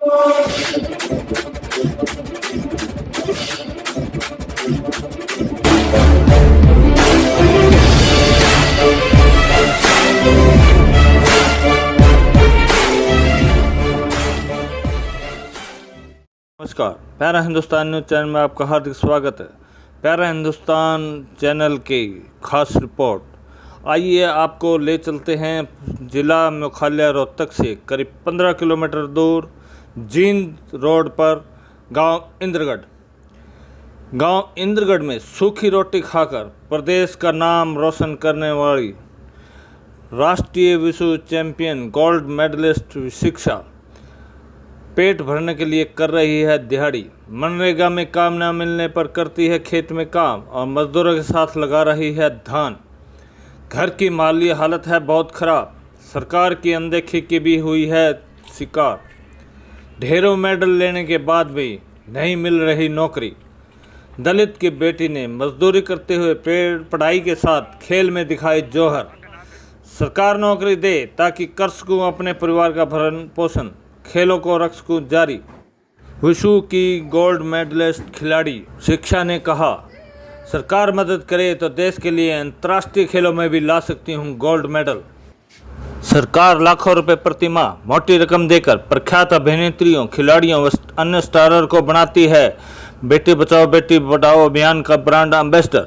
नमस्कार, प्यारा Hindustan news channel में आपका हार्दिक स्वागत है। प्यारा हिंदुस्तान चैनल की खास रिपोर्ट। आइए आपको ले चलते हैं जिला मुख्यालय रोहतक से करीब 15 किलोमीटर दूर जींद रोड पर गांव इंद्रगढ़ में सूखी रोटी खाकर प्रदेश का नाम रोशन करने वाली राष्ट्रीय विश्व चैंपियन गोल्ड मेडलिस्ट शिक्षा पेट भरने के लिए कर रही है दिहाड़ी। मनरेगा में काम न मिलने पर करती है खेत में काम और मजदूरों के साथ लगा रही है धान। घर की माली हालत है बहुत खराब, सरकार की अनदेखी की भी हुई है शिकार। ढेरों मेडल लेने के बाद भी नहीं मिल रही नौकरी। दलित की बेटी ने मजदूरी करते हुए पढ़ाई के साथ खेल में दिखाई जौहर। सरकार नौकरी दे ताकि कर सकूँ अपने परिवार का भरण पोषण, खेलों को रख सकूँ जारी। विश्व की गोल्ड मेडलिस्ट खिलाड़ी शिक्षा ने कहा, सरकार मदद करे तो देश के लिए अंतर्राष्ट्रीय खेलों में भी ला सकती हूँ गोल्ड मेडल। सरकार लाखों रुपए प्रति माह मोटी रकम देकर प्रख्यात अभिनेत्रियों, खिलाड़ियों व अन्य स्टारर को बनाती है बेटी बचाओ बेटी पढ़ाओ अभियान का ब्रांड एम्बेसडर।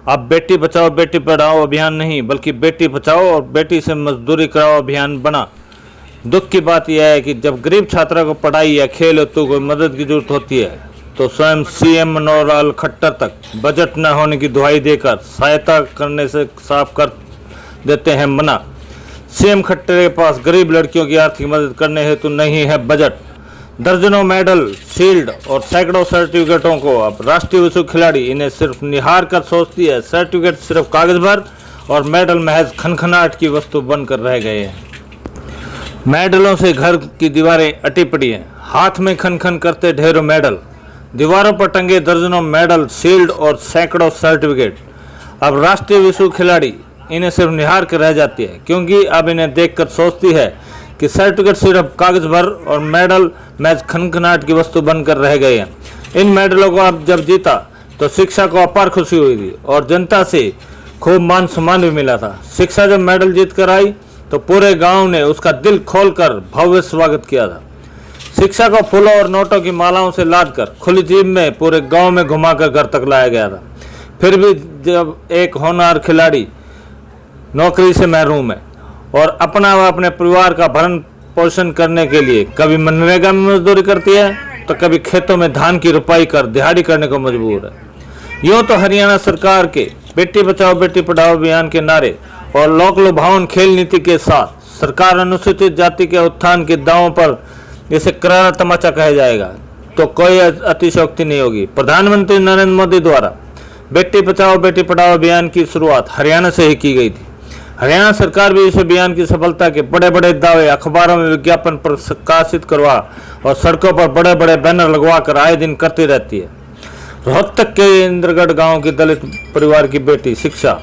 अब बेटी बचाओ बेटी पढ़ाओ अभियान नहीं बल्कि बेटी बचाओ और बेटी से मजदूरी कराओ अभियान बना। दुख की बात यह है कि जब गरीब छात्रा को पढ़ाई या खेल हेतु कोई मदद की जरूरत होती है तो स्वयं सीएम मनोहर लाल खट्टर तक बजट न होने की दुहाई देकर सहायता करने से साफ कर देते हैं मना। सीएम खट्टर के पास गरीब लड़कियों की आर्थिक मदद करने हेतु नहीं है बजट। दर्जनों मेडल, शील्ड और सैकड़ों सर्टिफिकेटों को अब राष्ट्रीय विश्व खिलाड़ी इन्हें सिर्फ निहार कर सोचती है। सर्टिफिकेट सिर्फ कागज भर और मेडल महज खनखनाहट की वस्तु बनकर रह गए हैं। मेडलों से घर की दीवारें अटी पड़ी हैं, हाथ में खन खन करते ढेरों मेडल। दीवारों पर टंगे दर्जनों मेडल, शील्ड और सैकड़ों सर्टिफिकेट। अब राष्ट्रीय विश्व खिलाड़ी इन्हें सिर्फ निहार कर रह जाती है, क्योंकि अब इन्हें देखकर सोचती है कि सर्टिफिकेट सिर्फ कागज भर और मेडल महज खनखनाहट की वस्तु बनकर रह गए हैं। इन मेडलों को अब जब जीता तो शिक्षा को अपार खुशी हुई थी और जनता से खूब मान सम्मान भी मिला था। शिक्षा जब मेडल जीत कर आई तो पूरे गांव ने उसका दिल खोलकर भव्य स्वागत किया था। शिक्षा को फूलों और नोटों की मालाओं से लादकर खुली जीप में पूरे गांव में घुमाकर घर तक लाया गया था। फिर भी जब एक होनहार खिलाड़ी नौकरी से महरूम है और अपना व अपने परिवार का भरण पोषण करने के लिए कभी मनरेगा में मजदूरी करती है तो कभी खेतों में धान की रुपाई कर दिहाड़ी करने को मजबूर है। यूँ तो हरियाणा सरकार के बेटी बचाओ बेटी पढ़ाओ अभियान के नारे और लोक लुभावन खेल नीति के साथ सरकार अनुसूचित जाति के उत्थान के दावों पर इसे करारा तमाचा कहा जाएगा तो कोई अतिशयोक्ति नहीं होगी। प्रधानमंत्री नरेंद्र मोदी द्वारा बेटी बचाओ बेटी पढ़ाओ अभियान की शुरुआत हरियाणा से ही की गई थी। हरियाणा सरकार भी इस अभियान की सफलता के बड़े बड़े दावे अखबारों में विज्ञापन प्रकाशित करवा और सड़कों पर बड़े बड़े बैनर लगवा कर आए दिन करती रहती है। रोहतक के इंद्रगढ़ गांव की दलित परिवार की बेटी शिक्षा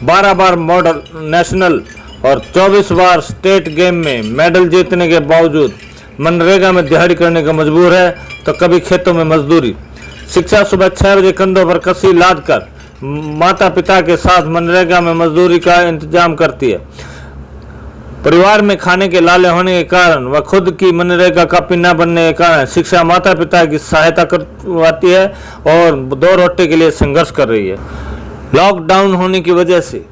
12 बार मॉडल नेशनल और 24 बार स्टेट गेम में मेडल जीतने के बावजूद मनरेगा में दिहाड़ी करने का मजबूर है तो कभी खेतों में मजदूरी। शिक्षा सुबह 6 बजे कंधों पर कसी लाद कर माता पिता के साथ मनरेगा में मजदूरी का इंतजाम करती है। परिवार में खाने के लाले होने के कारण व खुद की मनरेगा कापी न बनने के कारण शिक्षा माता पिता की सहायता करवाती है और 2 रोटी के लिए संघर्ष कर रही है। लॉकडाउन होने की वजह से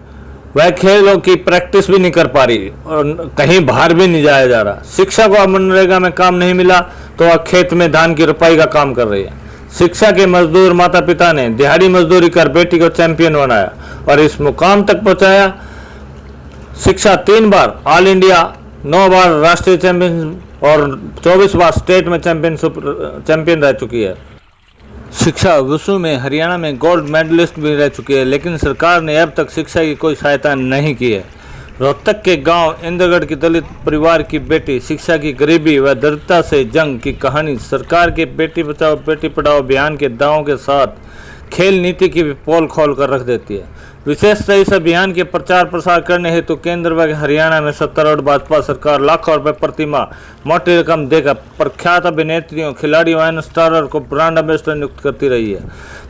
वह खेलों की प्रैक्टिस भी नहीं कर पा रही और कहीं बाहर भी नहीं जाया जा रहा। शिक्षा को अब मनरेगा में काम नहीं मिला तो वह खेत में धान की रुपाई का काम कर रही है। शिक्षा के मजदूर माता पिता ने दिहाड़ी मजदूरी कर बेटी को चैंपियन बनाया और इस मुकाम तक पहुंचाया। शिक्षा 3 बार ऑल इंडिया, 9 बार राष्ट्रीय चैंपियन और 24 बार स्टेट में चैंपियन रह चुकी है। शिक्षा विश्व में हरियाणा में गोल्ड मेडलिस्ट भी रह चुकी है, लेकिन सरकार ने अब तक शिक्षा की कोई सहायता नहीं की है। रोहतक के गांव इंद्रगढ़ की दलित परिवार की बेटी शिक्षा की गरीबी व दरिद्रता से जंग की कहानी सरकार के बेटी बचाओ बेटी पढ़ाओ अभियान के दावों के साथ खेल नीति की भी पोल खोल कर रख देती है। विशेषतः इस अभियान के प्रचार प्रसार करने हेतु केंद्र व हरियाणा में 70 और भाजपा सरकार लाखों रुपए प्रति माह मोटी रकम देकर प्रख्यात अभिनेत्रियों, खिलाड़ियों एंड स्टारर को ब्रांड एम्बेसडर नियुक्त करती रही है।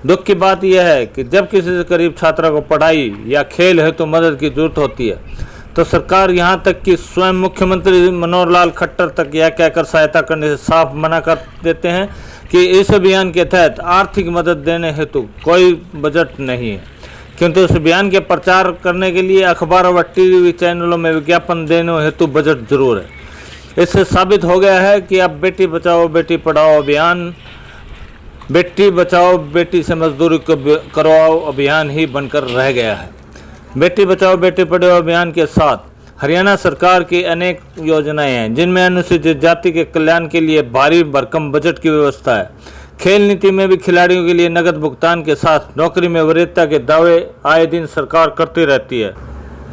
दुख की बात यह है कि जब किसी से गरीब छात्रा को पढ़ाई या खेल हेतु मदद की जरूरत होती है तो सरकार यहाँ तक कि स्वयं मुख्यमंत्री मनोहर लाल खट्टर तक यह कहकर सहायता करने से साफ मना कर देते हैं कि इस अभियान के तहत आर्थिक मदद देने हेतु कोई बजट नहीं है, किंतु इस अभियान के प्रचार करने के लिए अखबारों व टीवी चैनलों में विज्ञापन देने हेतु बजट जरूर है। इससे साबित हो गया है कि अब बेटी बचाओ बेटी पढ़ाओ अभियान बेटी बचाओ बेटी से मजदूरी करवाओ अभियान ही बनकर रह गया है। बेटी बचाओ बेटी पढ़ाओ अभियान के साथ हरियाणा सरकार की अनेक योजनाएं हैं जिनमें अनुसूचित जाति के कल्याण के लिए भारी भरकम बजट की व्यवस्था है। खेल नीति में भी खिलाड़ियों के लिए नकद भुगतान के साथ नौकरी में वरीयता के दावे आए दिन सरकार करती रहती है।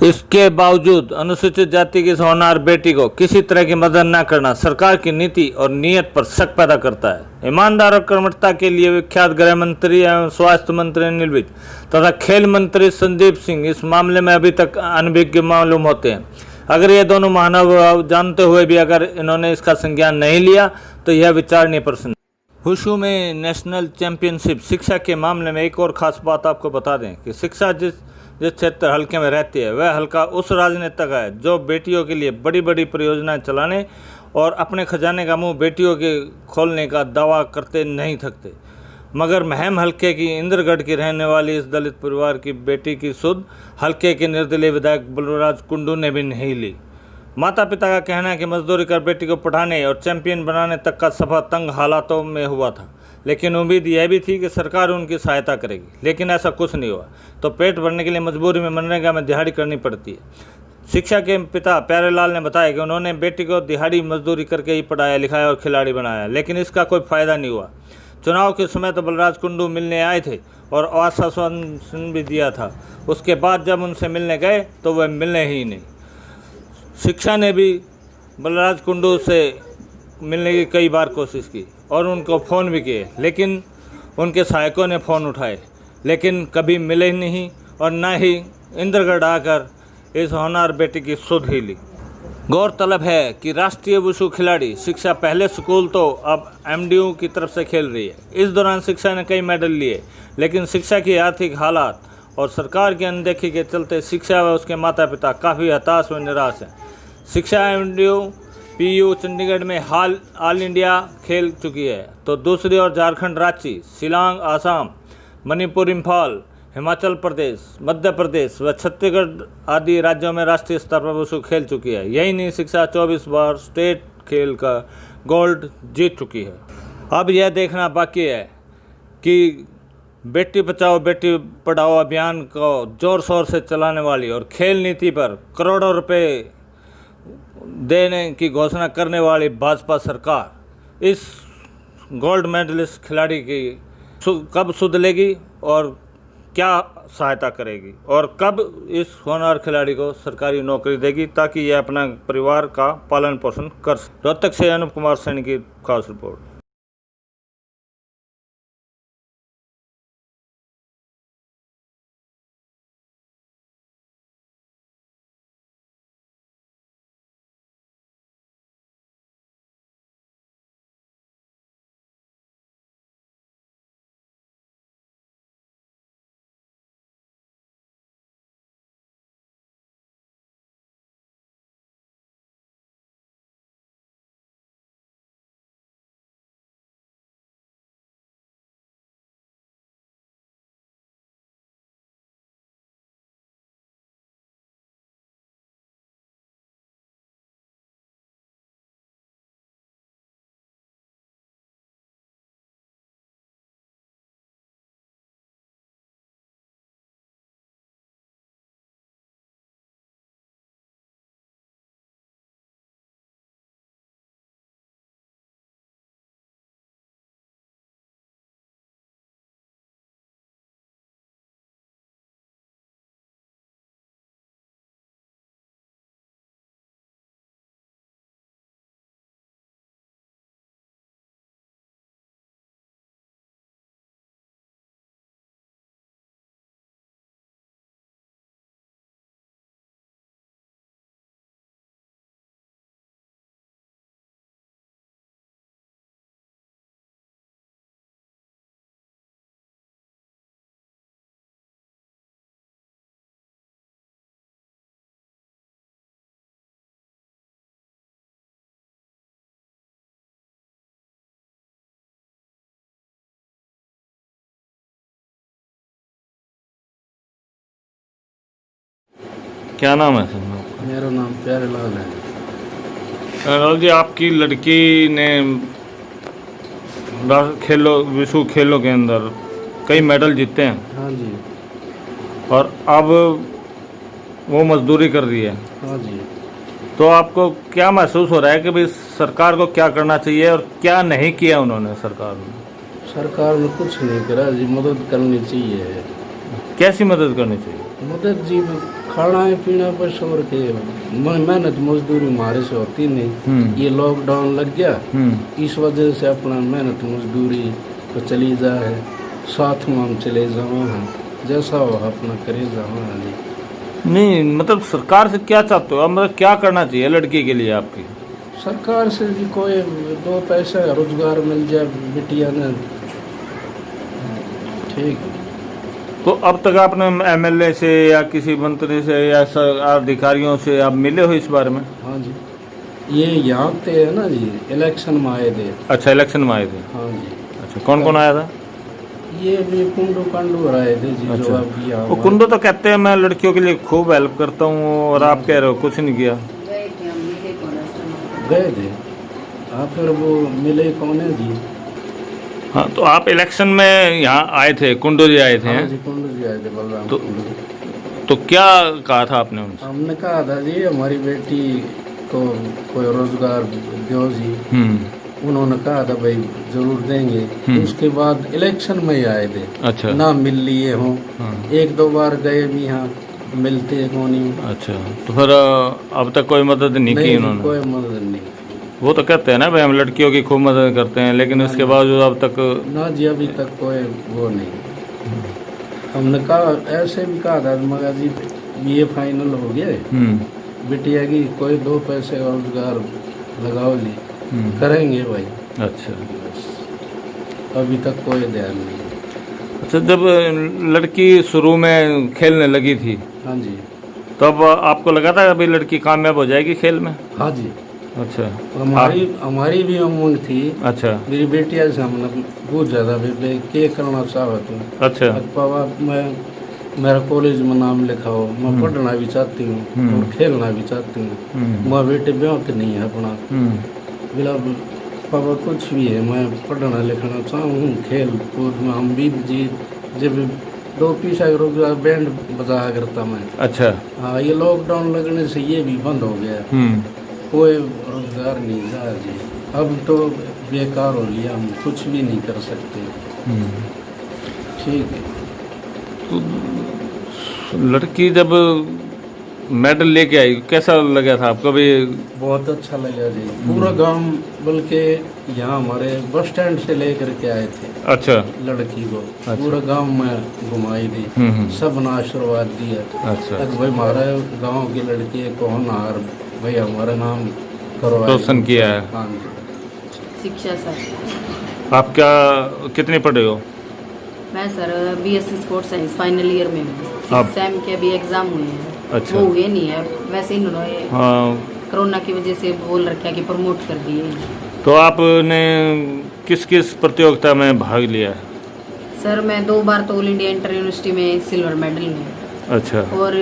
इसके बावजूद अनुसूचित जाति की होनहार बेटी को किसी तरह की मदद न करना सरकार की नीति और नीयत पर शक पैदा करता है। ईमानदार और कर्मठता के लिए विख्यात गृह मंत्री एवं स्वास्थ्य मंत्री अनिल विज तथा खेल मंत्री संदीप सिंह इस मामले में अभी तक अनभिज्ञ मालूम होते हैं। अगर ये दोनों महानुभाव जानते हुए भी अगर इन्होंने इसका संज्ञान नहीं लिया तो यह विचारणीय प्रश्न। वुशु में नेशनल चैंपियनशिप शिक्षा के मामले में एक और खास बात आपको बता दें कि शिक्षा जिस क्षेत्र हल्के में रहती है वह हल्का उस राजनेता का है जो बेटियों के लिए बड़ी बड़ी परियोजनाएं चलाने और अपने खजाने का मुंह बेटियों के खोलने का दावा करते नहीं थकते। मगर महम हल्के की इंद्रगढ़ की रहने वाली इस दलित परिवार की बेटी की सुध हल्के के निर्दलीय विधायक बलराज कुंडू ने भी नहीं ली। माता पिता का कहना है कि मजदूरी कर बेटी को पढ़ाने और चैंपियन बनाने तक का सफर तंग हालातों में हुआ था, लेकिन उम्मीद यह भी थी कि सरकार उनकी सहायता करेगी, लेकिन ऐसा कुछ नहीं हुआ। तो पेट भरने के लिए मजबूरी में मनरेगा में दिहाड़ी करनी पड़ती है। शिक्षा के पिता प्यारेलाल ने बताया कि उन्होंने बेटी को दिहाड़ी मजदूरी करके ही पढ़ाया लिखाया और खिलाड़ी बनाया, लेकिन इसका कोई फायदा नहीं हुआ। चुनाव के समय तो बलराज कुंडू मिलने आए थे और आश्वासन भी दिया था, उसके बाद जब उनसे मिलने गए तो वह मिलने ही नहीं। शिक्षा ने भी बलराज कुंडू से मिलने की कई बार कोशिश की और उनको फ़ोन भी किए, लेकिन उनके सहायकों ने फ़ोन उठाए लेकिन कभी मिले ही नहीं और न ही इंद्रगढ़ आकर इस होनहार बेटी की सुध ही ली। गौरतलब है कि राष्ट्रीय वुशु खिलाड़ी शिक्षा पहले स्कूल तो अब एमडीयू की तरफ से खेल रही है। इस दौरान शिक्षा ने कई मेडल लिए, लेकिन शिक्षा की आर्थिक हालात और सरकार की अनदेखी के चलते शिक्षा व उसके माता पिता काफ़ी हताश व निराश हैं। शिक्षा एमडीयू पीयू चंडीगढ़ में ऑल इंडिया खेल चुकी है, तो दूसरी ओर झारखंड रांची, शिलांग आसाम, मणिपुर इम्फाल, हिमाचल प्रदेश, मध्य प्रदेश व छत्तीसगढ़ आदि राज्यों में राष्ट्रीय स्तर पर वुशु खेल चुकी है। यही नहीं, शिक्षा 24 बार स्टेट खेल का गोल्ड जीत चुकी है। अब यह देखना बाकी है कि बेटी बचाओ बेटी पढ़ाओ अभियान को जोर शोर से चलाने वाली और खेल नीति पर करोड़ों रुपए देने की घोषणा करने वाली भाजपा सरकार इस गोल्ड मेडलिस्ट खिलाड़ी की कब सुध लेगी और क्या सहायता करेगी और कब इस होनहार खिलाड़ी को सरकारी नौकरी देगी ताकि यह अपना परिवार का पालन पोषण कर सके। रोहतक से अनुप कुमार सैनी की खास रिपोर्ट। क्या नाम है सर आपका? मेरा नाम प्यारे लाल है। लाल जी, आपकी लड़की ने विश्व खेलों के अंदर कई मेडल जीते हैं। हाँ जी। और अब वो मजदूरी कर रही है। हाँ जी। तो आपको क्या महसूस हो रहा है कि भाई सरकार को क्या करना चाहिए और क्या नहीं किया उन्होंने सरकार ने? सरकार ने कुछ नहीं करा जी, मदद करनी चाहिए। कैसी मदद करनी चाहिए? मदद जी, खाना है पीना बस, और के मेहनत मजदूरी हमारे से होती नहीं। ये लॉकडाउन लग गया, इस वजह से अपना मेहनत मजदूरी तो चली जाए, साथ में हम चले जाओ, हम जैसा हो अपना करे जाओ जी। नहीं, मतलब सरकार से क्या चाहते हो? मतलब क्या करना चाहिए लड़की के लिए आपकी? सरकार से जी कोई दो पैसा रोजगार मिल जाए बिटिया ने, ठीक है। तो अब तक आपने एमएलए से या किसी मंत्री से या अधिकारियों से आप मिले हो इस बारे में? हाँ जी, ये यहाँ पे है ना जी, इलेक्शन में आए थे। अच्छा, इलेक्शन में आए थे। हाँ जी। अच्छा, कौन कौन आया था? ये भी कुंडू आए थे जी। अच्छा। जो अभी वो कुंडू तो कहते हैं मैं लड़कियों के लिए खूब हेल्प करता हूँ, और आप कह रहे हो कुछ नहीं किया। गए थे आप, फिर वो मिले कौन है जी? हाँ, तो आप इलेक्शन में यहाँ आए थे, कुंडू जी आए थे। हाँ जी, कुंडू जी आए थे, बलराम तो, कुंडू। तो क्या कहा था आपने उनसे? हमने कहा था जी हमारी बेटी को कोई रोजगार दो जी। उन्होंने कहा था भाई जरूर देंगे। उसके बाद इलेक्शन में ही आए थे। अच्छा। ना मिल लिए हों। एक दो बार गए भी, यहाँ मिलते कौन ही। अच्छा, तो फिर अब तक कोई मदद नहीं की उन्होंने? कोई मदद नहीं। वो तो कहते हैं ना भाई हम लड़कियों की खूब मदद करते हैं, लेकिन उसके बावजूद अब तक ना जी, अभी तक कोई वो नहीं। हमने कहा, ऐसे भी कहा था मगर जी ये फाइनल हो गया, बिटिया की कोई दो पैसे रोजगार लगाओ जी, करेंगे भाई। अच्छा, अभी तक कोई ध्यान नहीं। अच्छा, जब लड़की शुरू में खेलने लगी थी, हाँ जी, तब आपको लगा था कि भाई लड़की कामयाब हो जाएगी खेल में? हाँ जी। अच्छा, हमारी भी उम्मीद थी। अच्छा, मेरी बेटिया से हमने बहुत ज़्यादा के करना चाहा तुम। अच्छा, पापा मैं मेरा कॉलेज में नाम लिखाओ, मैं पढ़ना भी चाहती हूँ और खेलना भी चाहती हूँ। मैं बेटे ब्याह तो नहीं है अपना, बिला पापा कुछ भी है, मैं पढ़ना लिखना चाहूँ, खेल कूद में हम भी जी। जब दो पैसा रोजगार बैंड बजाया करता मैं। अच्छा। हाँ, ये लॉकडाउन लगने से ये भी बंद हो गया, कोई रोजगार नहीं जा जी। अब तो बेकार हो लिया, हम कुछ भी नहीं कर सकते। ठीक है। तो लड़की जब मेडल लेके आई, कैसा लगा था आपको? भी बहुत अच्छा लगा जी। पूरा गांव, बल्कि यहाँ हमारे बस स्टैंड से लेकर के आए थे। अच्छा। लड़की को पूरा गांव में घुमाई दी, सब ने आशीर्वाद दिया। अच्छा। भाई हमारा गांव की लड़की है, कौन हार भाई हमारा नाम रोशन किया है। हाँ जी। शिक्षा सर। आप क्या कितने पढ़े हो? मैं sir BSc sports science final year में हूँ। 6th सेम के अभी एग्जाम हुए हैं। अच्छा। वो हुए नहीं है, वैसे इन्होंने कोरोना की वजह से बोल रखा है कि प्रमोट कर दिए। तो आपने किस किस प्रतियोगिता में भाग लिया है? सर मैं 2 बार तो ऑल इंडिया इंटर यूनिवर्सिटी में सिल्वर मेडल में। अच्छा। और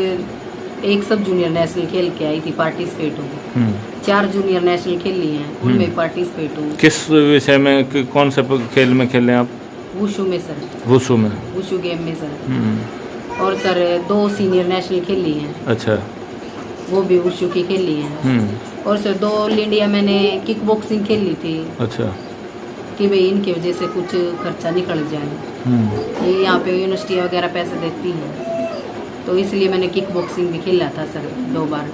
एक सब जूनियर नेशनल खेल के आई थी, पार्टिसिपेट हूँ। 4 जूनियर नेशनल खेल लिए हैं, उनमें पार्टिसिपेट हूँ। किस विषय में, कौन से खेल में खेले आप? वुशु में सर। वुशु में? वुशु गेम में सर। और सर 2 सीनियर नेशनल खेल लिए हैं। अच्छा। वो भी वुशु की खेल लिए हैं। और सर 2 ऑल इंडिया मैंने किक बॉक्सिंग खेल ली थी। अच्छा। कि भाई इनकी वजह से कुछ खर्चा निकल जाए। ये यहाँ पे यूनिवर्सिटी वगैरह पैसे देती हैं, तो इसलिए मैंने किक बॉक्सिंग भी खेला था सर 2 बार।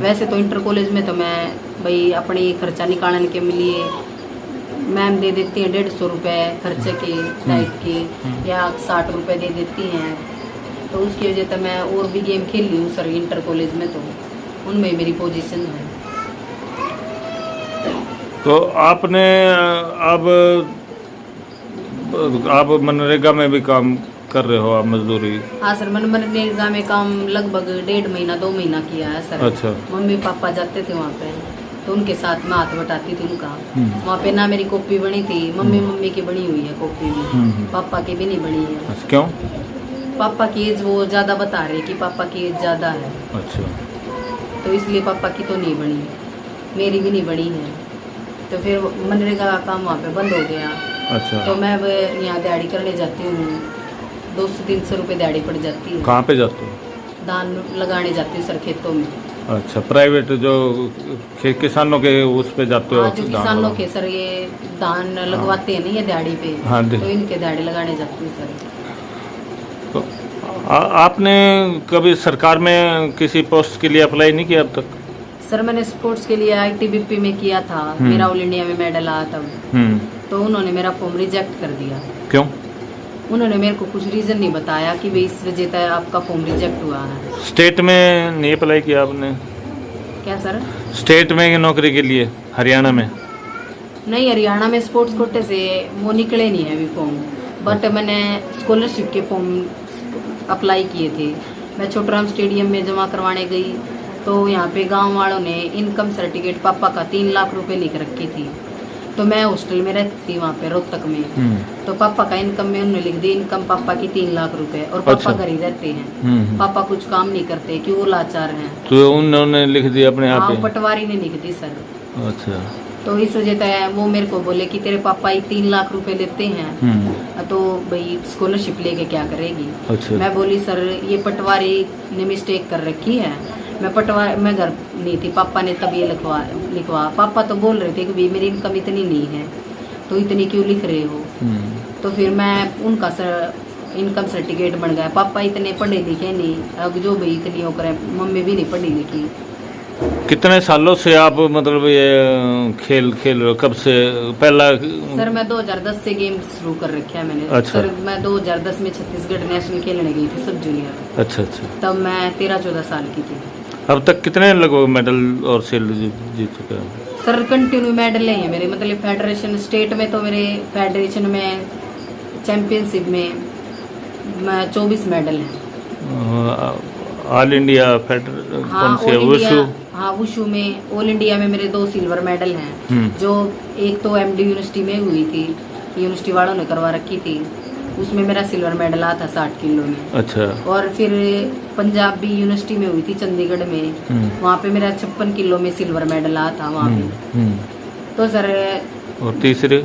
वैसे तो इंटर कॉलेज में तो मैं भाई अपनी खर्चा निकालने के लिए मैम दे देती हैं 150 रुपये खर्चे के डाइट के, या 60 रुपये दे देती हैं। तो उसकी वजह से मैं और भी गेम खेल ली हूँ सर इंटर कॉलेज में, तो उनमें मेरी पोजीशन है। तो आपने अब आप मनरेगा में भी काम कर रहे हो, आप मजदूरी? हाँ सर, मैंने मनरेगा में काम लगभग 1.5 महीना 2 महीना किया है सर। अच्छा। मम्मी पापा जाते थे वहाँ पे, तो उनके साथ मैं हाथ बटाती थी उनका। वहाँ पे ना मेरी कॉपी बनी थी, मम्मी की बनी हुई है कॉपी भी, पापा की भी नहीं बनी है। क्यों? पापा की एज वो ज़्यादा बता रहे कि पापा की एज ज़्यादा है, अच्छा। तो इसलिए पापा की तो नहीं बनी, मेरी भी नहीं बनी है। तो फिर मनरेगा का काम वहाँ पे बंद हो गया। अच्छा। तो मैं अब यहाँ दिहाड़ी करने जाती हूँ, 200-300 रुपये दिहाड़ी पड़ जाती है। कहाँ पे जाते हो? धान लगाने जाती हूँ सर खेतों में। अच्छा, प्राइवेट जो किसानों के उस पे जाते हो? हाँ, जो किसानों के सर ये धान लगवाते हैं नहीं ये दिहाड़ी पे, हाँ, तो इनके दिहाड़ी लगाने जाती हूँ सर। तो आपने कभी सरकार में किसी पोस्ट के लिए अप्लाई नहीं किया अब तक? सर मैंने स्पोर्ट्स के लिए ITBP में किया था, मेरा ऑल इंडिया में मेडल आया तब, तो उन्होंने मेरा फॉर्म रिजेक्ट कर दिया। क्यों? उन्होंने मेरे को कुछ रीज़न नहीं बताया कि भाई इस वजह से आपका फॉर्म रिजेक्ट हुआ है। स्टेट में नहीं अप्लाई किया आपने? क्या सर? स्टेट में नौकरी के लिए हरियाणा में? नहीं, हरियाणा में स्पोर्ट्स कोटे से वो निकले नहीं है अभी फॉर्म, बट मैंने स्कॉलरशिप के फॉर्म अप्लाई किए थे। मैं छोटराम स्टेडियम में जमा करवाने गई, तो यहाँ पे गांव वालों ने इनकम सर्टिफिकेट पापा का 3 लाख रुपए लिख रखी थी। तो मैं हॉस्टल में रहती थी वहाँ पे रोहतक में, तो पापा का इनकम में उन्होंने लिख दी इनकम पापा की 3 लाख रुपए, और पापा अच्छा। घर ही रहते हैं। पापा कुछ काम नहीं करते कि वो लाचार हैं। तो उन्होंने लिख दिया अपने आप हाँ, ही? पटवारी ने लिख दी सर। अच्छा। तो इस वजह से वो मेरे को बोले कि तेरे पापा ही 3 लाख रुपए लेते हैं, तो भाई स्कॉलरशिप लेके क्या करेगी? अच्छा। मैं बोली सर ये पटवारी ने मिस्टेक कर रखी है, मैं घर नहीं थी, पापा ने तब ये लिखवा। पापा तो बोल रहे थे कि भाई मेरी इनकम इतनी नहीं है, तो इतनी क्यों लिख रहे हो? तो फिर मैं उनका इनकम सर्टिफिकेट बन गया। पापा इतने पढ़े लिखे नहीं, अब जो भाई इतनी हो करे, मम्मी भी नहीं पढ़ी लिखी। कितने सालों से आप मतलब ये खेल रहे हो? कब से? पहला? सर मैं 2010 से गेम शुरू कर रखा है मैंने। अच्छा। सर मैं 2010 में छत्तीसगढ़ नेशनल खेलने गई थी सब जूनियर। अच्छा अच्छा। तब मैं 13-14 साल की थी। अब तक कितने लगभग मेडल और शील्ड जीत चुके हैं? सर कंटिन्यू मेडल हैं मेरे, मतलब फेडरेशन स्टेट में तो मेरे फेडरेशन में चैंपियनशिप में 24 मेडल हैं। ऑल इंडिया फेडरेशन हाँ, कौन से? वुशु? हाँ, वुशु में ऑल इंडिया में मेरे 2 सिल्वर मेडल हैं, जो एक तो MD यूनिवर्सिटी में हुई थी, यूनिवर्सिटी वालों ने करवा रखी थी, उसमें मेरा सिल्वर मेडल आया था 60 किलो में। अच्छा। और फिर पंजाबी यूनिवर्सिटी में हुई थी चंडीगढ़ में, वहाँ पे मेरा 56 किलो में सिल्वर मेडल आया था वहाँ पे। तो सर और तीसरे?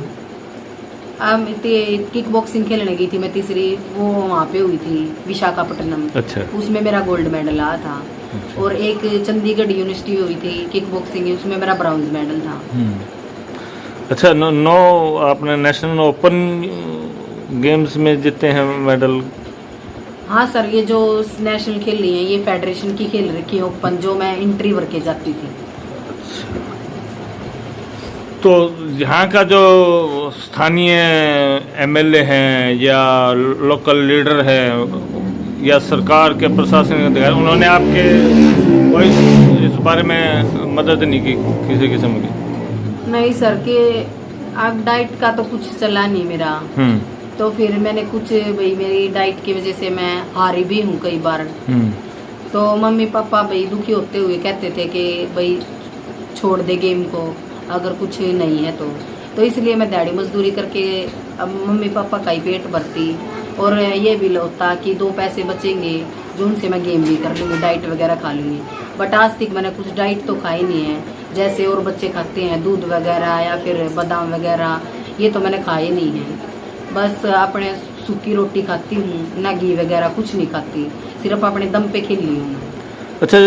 किक बॉक्सिंग खेलने गई थी मैं तीसरी, वो वहाँ पे हुई थी विशाखापट्टनम। अच्छा। उसमें मेरा गोल्ड मेडल आया था। और एक चंडीगढ़ यूनिवर्सिटी हुई थी किक बॉक्सिंग, उसमें मेरा ब्राउन्ज मेडल था। अच्छा। नो आपने नेशनल ओपन गेम्स में जीते हैं मेडल? हाँ सर, ये जो नेशनल खेल रही हैं ये फेडरेशन की खेल रखी है ओपन, जो मैं एंट्री भर के जाती थी। तो यहाँ का जो स्थानीय MLA हैं या लोकल लीडर है या सरकार के प्रशासनिक अधिकारी, उन्होंने आपके कोई इस बारे में मदद नहीं की किसी किस्म की? नहीं सर, कि अब डाइट का तो कुछ चला नहीं मेरा। तो फिर मैंने कुछ भाई मेरी डाइट की वजह से मैं हारी भी हूँ कई बार। तो मम्मी पापा भाई दुखी होते हुए कहते थे कि भाई छोड़ दे गेम को अगर कुछ नहीं है तो इसलिए मैं दिहाड़ी मजदूरी करके अब मम्मी पापा का ही पेट भरती, और ये भी होता कि 2 पैसे बचेंगे जो उनसे मैं गेम भी कर लूँगी, डाइट वगैरह खा लूँगी। बट आज तक मैंने कुछ डाइट तो खाई नहीं है, जैसे और बच्चे खाते हैं दूध वगैरह या फिर बादाम वगैरह, ये तो मैंने खाए नहीं है। बस अपने सूखी रोटी खाती हूँ, ना घी वगैरह कुछ नहीं खाती, सिर्फ अपने दम पे खेल ली हूँ। अच्छा,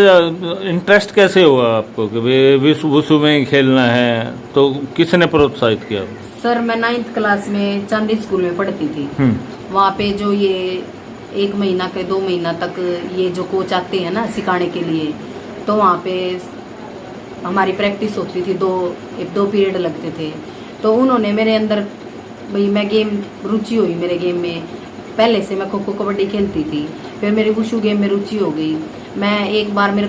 इंटरेस्ट कैसे हुआ आपको कि विश्व में ही खेलना है? तो किसने प्रोत्साहित किया? सर मैं 9th क्लास में चांदी स्कूल में पढ़ती थी। वहाँ पे जो ये 1 महीना के 2 महीना तक ये जो कोच आते हैं ना सिखाने के लिए, तो वहाँ पे हमारी प्रैक्टिस होती थी, 2 पीरियड लगते थे। तो उन्होंने मेरे अंदर भाई मैं गेम रुचि हुई मेरे गेम में। पहले से मैं खो खो कबड्डी खेलती थी, फिर मेरी वुशु गेम में रुचि हो गई। मैं एक बार मेरे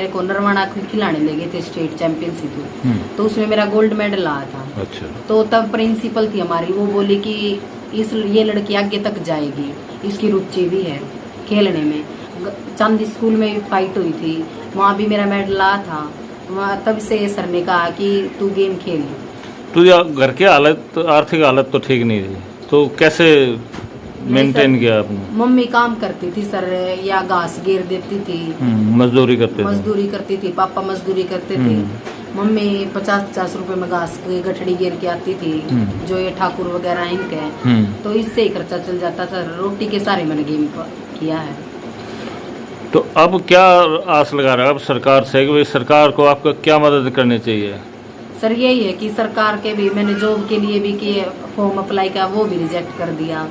को नरवाना खिलाने लगे थे स्टेट चैंपियनशिप, तो उसमें मेरा गोल्ड मेडल आया था। अच्छा। तो तब प्रिंसिपल थी हमारी, वो बोली कि ये लड़की आगे तक जाएगी, इसकी रुचि भी है खेलने में। चांदी स्कूल में भी फाइट हुई थी, वहाँ भी मेरा मेडल आया था। वहाँ तब से सर ने कहा कि तू गेम खेल। तो घर की हालत, आर्थिक हालत तो ठीक नहीं थी, तो कैसे मेंटेन किया आपने? मम्मी काम करती थी सर, या घास घेर देती थी, मजदूरी करते थे? मजदूरी करती थी, पापा मजदूरी करते थे। मम्मी 50-50 रुपए में घास की गठड़ी घेर के आती थी, जो ये ठाकुर वगैरह इनके, तो इससे ही खर्चा चल जाता था। रोटी के सारे मैंने गेम किया है। तो अब क्या आस लगा रहा है अब सरकार से कि भाई सरकार को आपको क्या मदद करनी चाहिए? सर यही है कि सरकार के भी, मैंने जॉब के लिए भी किए, फॉर्म अप्लाई किया, वो भी रिजेक्ट कर दिया।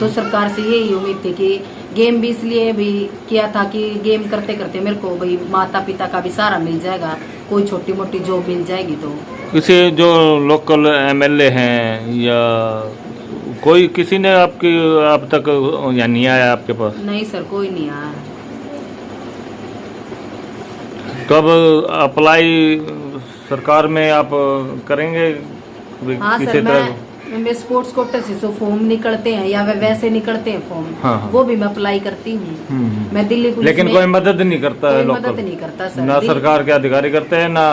तो सरकार से यही उम्मीद थी कि गेम भी इसलिए भी किया था कि गेम करते करते मेरे को भाई माता पिता का भी सहारा मिल जाएगा, कोई छोटी मोटी जॉब मिल जाएगी। तो किसी जो लोकल एमएलए हैं या कोई किसी ने आपकी अब तक या नहीं आया आपके पास? नहीं सर, कोई नहीं आया। तो अब अप्लाई सरकार में आप करेंगे? हाँ किसी सर, तरह मैं स्पोर्ट्स कोटे से जो फॉर्म निकलते हैं या वैसे निकलते हैं फॉर्म, हाँ। वो भी मैं अप्लाई करती हूँ। मैं दिल्ली पुलिस लेकिन में, कोई मदद नहीं करता है, कोई लोकल मदद नहीं करता सर। ना सरकार के अधिकारी करते हैं ना।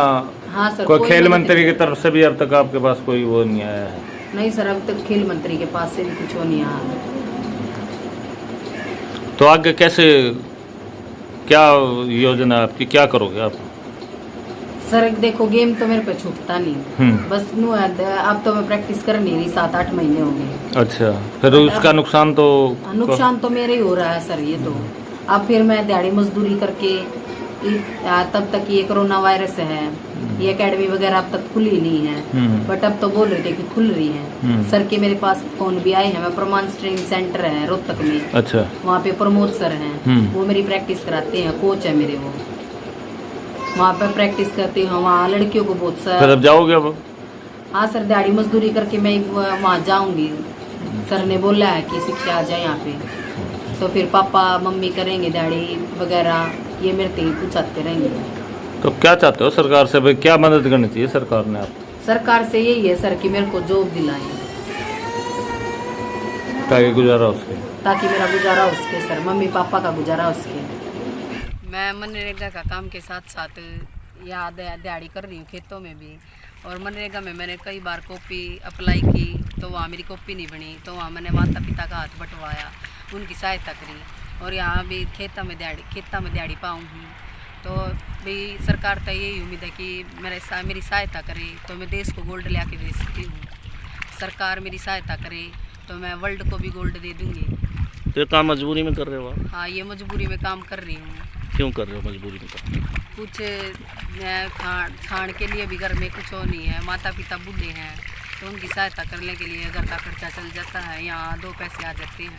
हाँ सर, कोई खेल मदद मंत्री नहीं की तरफ से भी अब तक आपके पास कोई वो नहीं आया है? नहीं सर, अब तक खेल मंत्री के पास से भी कुछ हो नहीं आया। तो आगे कैसे, क्या योजना आपकी, क्या करोगे आप? सर देखो, गेम तो मेरे पे छूटता नहीं, बस अब तो मैं प्रैक्टिस कर नहीं रही, 7-8 महीने हो गए। अच्छा, फिर उसका नुकसान तो मेरे ही हो रहा है सर। ये तो अब फिर मैं दिहाड़ी मजदूरी करके, तब तक ये कोरोना वायरस है, ये एकेडमी वगैरह अब तक खुली नहीं है, बट अब तो बोल रहे थे कि खुल रही है। सर के मेरे पास फोन भी आए हैं, मैं परमानेंट ट्रेनिंग सेंटर है रोहतक में, अच्छा, वहाँ पे प्रमोद सर हैं, वो मेरी प्रैक्टिस कराते हैं, कोच है मेरे, वो वहाँ पे प्रैक्टिस करती हूँ। वहाँ लड़कियों को बहुत फिर अब जाओगे अब? हाँ सर, दिहाड़ी मजदूरी करके मैं वहाँ जाऊँगी। सर ने बोला है कि शिक्षा आ जाए यहाँ पे, तो फिर पापा मम्मी करेंगे दिहाड़ी वगैरह, ये मेरे से पूछाते रहेंगे। तो क्या चाहते हो सरकार से, भाई क्या मदद करनी चाहिए सरकार ने आप? सरकार से यही है सर कि मेरे को जॉब दिलाएं, ताकि गुजारा उसके, ताकि मेरा गुजारा हो सके सर, मम्मी पापा का गुजारा हो सके। मैं मनरेगा का काम के साथ साथ यहाँ दिहाड़ी कर रही हूँ खेतों में भी, और मनरेगा में मैंने कई बार कॉपी अप्लाई की, तो वहाँ मेरी कॉपी नहीं बनी, तो वहाँ मैंने माता पिता का हाथ बंटवाया, उनकी सहायता करी, और यहाँ भी खेता में दिहाड़ी पाऊँगी। तो भी सरकार तो यही उम्मीद है कि मेरी सहायता करे, तो मैं देश को गोल्ड ला के दे सकती हूँ। सरकार मेरी सहायता करे तो मैं वर्ल्ड को भी गोल्ड दे दूँगी। ये काम मजबूरी में कर रहे हो आप? हाँ, ये मजबूरी में काम कर रही हूँ। क्यों कर रहे हो मजबूरी में काम? कुछ खान के लिए भी घर में कुछ हो नहीं है, माता पिता बूढ़े हैं, तो उनकी सहायता करने के लिए घर का खर्चा चल जाता है, यहाँ 2 पैसे आ जाते हैं।